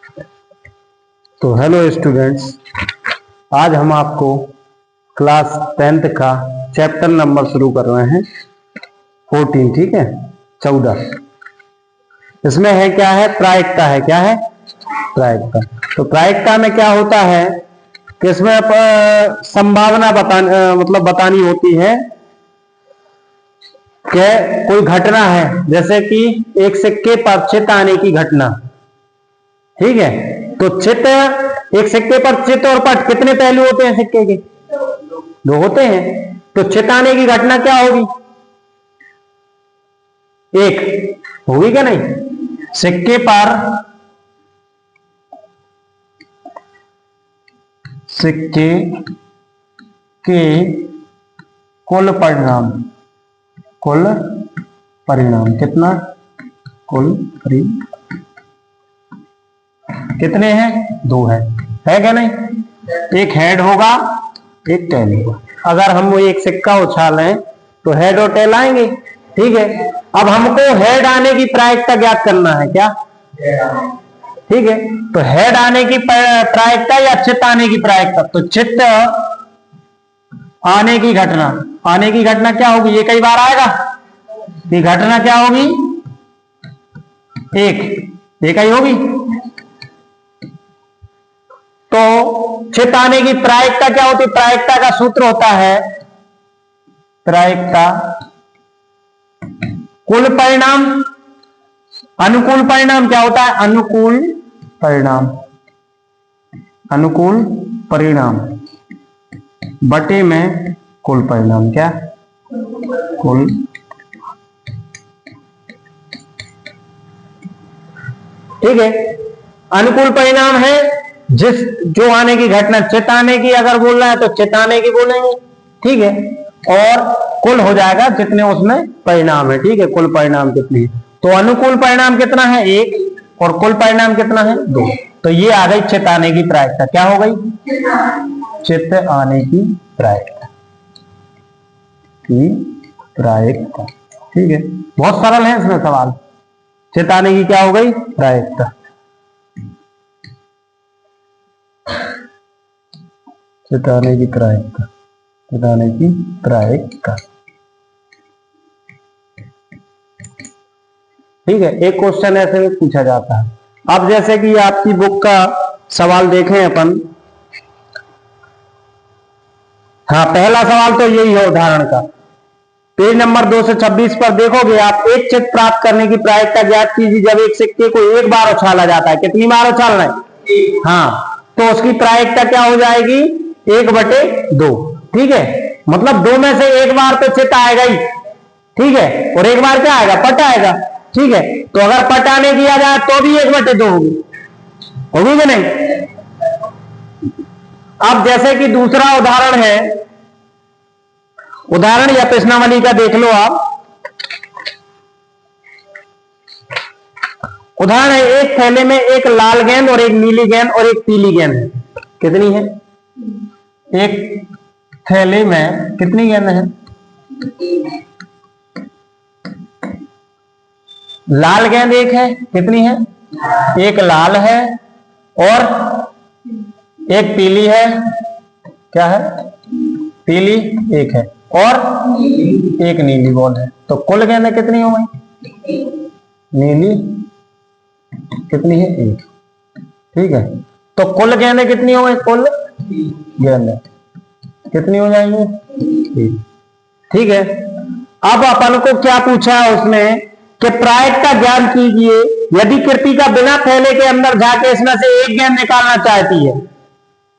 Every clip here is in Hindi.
तो हेलो स्टूडेंट्स, आज हम आपको क्लास 10th का चैप्टर नंबर शुरू कर रहे हैं 14। ठीक है, 14। इसमें है क्या है, प्रायिकता है। क्या है? प्रायिकता। तो प्रायिकता में क्या होता है कि इसमें संभावना बतानी होती है कि कोई घटना है, जैसे कि एक सिक्के पर चित आने की घटना। ठीक है, तो चित, एक सिक्के पर चित और पट कितने पहलू होते हैं सिक्के के? दो होते हैं। तो चित आने की घटना क्या होगी? एक होगी क्या? नहीं। सिक्के पर सिक्के के कुल परिणाम कितना? कुल परिणाम कितने हैं? दो है क्या नहीं? एक हेड होगा, एक टेल होगा। अगर हम वो एक सिक्का उछालें तो हेड और टेल आएंगे। ठीक है, अब हमको हेड आने की प्रायिकता ज्ञात करना है। क्या? ठीक है, तो हेड आने की प्रायिकता या चित्त आने की प्रायिकता? तो चित्त आने की घटना क्या होगी? ये कई बार आएगा। ये घटना क्या होगी? एक ही होगी। तो चित्त आने की प्रायिकता क्या होती है? प्रायिकता का सूत्र होता है प्रायिकता कुल परिणाम। अनुकूल परिणाम क्या होता है? अनुकूल परिणाम बटे में कुल परिणाम। क्या? कुल। ठीक है, अनुकूल परिणाम है जो आने की घटना चित्त आने की अगर बोल रहा है तो चित्त आने की बोलेंगे। ठीक है, और कुल हो जाएगा जितने उसमें परिणाम है। ठीक है, कुल परिणाम कितने हैं? तो अनुकूल परिणाम कितना है? एक। और कुल परिणाम कितना है? दो। तो ये आ गई चित्त आने की प्रायिकता। क्या हो गई? चित्त आने की प्रायिकता ठीक है, बहुत सरल है इसमें सवाल। चित्त आने की क्या हो गई? प्रायिकता। चित्त आने की प्रायिकता। ठीक है, एक क्वेश्चन ऐसे में पूछा जाता है। अब जैसे कि आपकी बुक का सवाल देखें अपन। हाँ, पहला सवाल तो यही है उदाहरण का। पेज नंबर 226 पर देखोगे आप, एक चित्त प्राप्त करने की प्रायिकता ज्ञात कीजिए जब एक सिक्के को एक बार उछाला जाता है। कितनी बार उछालना है? हाँ, तो उसकी प्रायिकता क्या हो जाएगी? 1/2। ठीक है, मतलब दो में से एक बार तो चित्त आएगा ही। ठीक है, और एक बार क्या आएगा? पट आएगा। ठीक है, तो अगर पट आने किया जाए तो भी 1/2 होगी कि नहीं? अब जैसे कि दूसरा उदाहरण है, उदाहरण या प्रश्नावली का देख लो आप। उदाहरण है, एक थैले में एक लाल गेंद और एक नीली गेंद और एक पीली गेंद है। कितनी है? एक थैले में कितनी गेंद है? लाल गेंद एक है। कितनी है? एक लाल है और एक पीली है। क्या है? पीली एक है और एक नीली बॉल है। तो कुल गेंदें कितनी हो गई? नीली कितनी है? एक। ठीक है, तो कुल गेंदें कितनी हो गई? कुल गेंदें कितनी हो जाएंगी? एक। ठीक है, अब अपन को क्या पूछा है उसमें कि प्रायिकता ज्ञात कीजिए यदि कृतिका बिना थैले के अंदर जाके इसमें से एक गेंद निकालना चाहती है।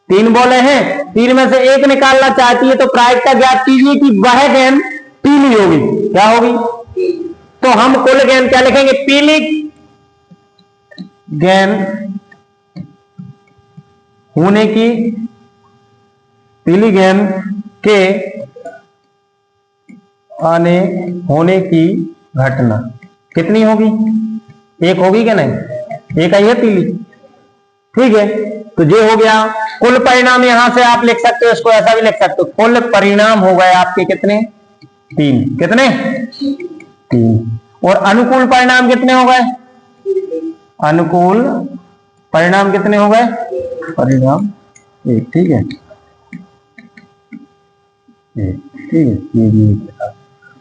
3 बॉलें हैं, 3 में से एक निकालना चाहती है, तो प्रायिकता ज्ञात कीजिए कि वह गेंद पीली होगी। क्या होगी? तो हम कुल गेंद क्या लिखेंगे? पीली गेंद के आने होने की घटना कितनी होगी? एक होगी क्या नहीं? एक आई है पीली। ठीक है, तो ये हो गया कुल परिणाम। यहां से आप लिख सकते हो, इसको ऐसा भी लिख सकते हो, कुल परिणाम हो गए आपके कितने? 3। कितने? 3। और अनुकूल परिणाम कितने हो गए? अनुकूल परिणाम कितने हो गए? परिणाम एक। ठीक है, ठीक है, ये भी एक।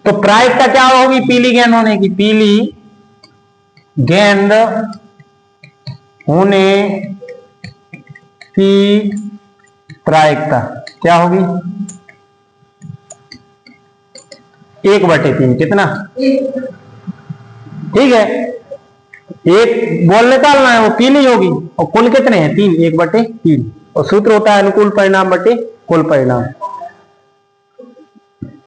तो प्रायिकता क्या होगी पीली गेंद होने की? पीली गेंद होने की प्रायिकता क्या होगी? 1/3। कितना? ठीक है, एक बॉल निकालना है, वो पीली होगी, और कुल कितने हैं? 3, 1/3। और सूत्र होता है अनुकूल परिणाम बटे कुल परिणाम।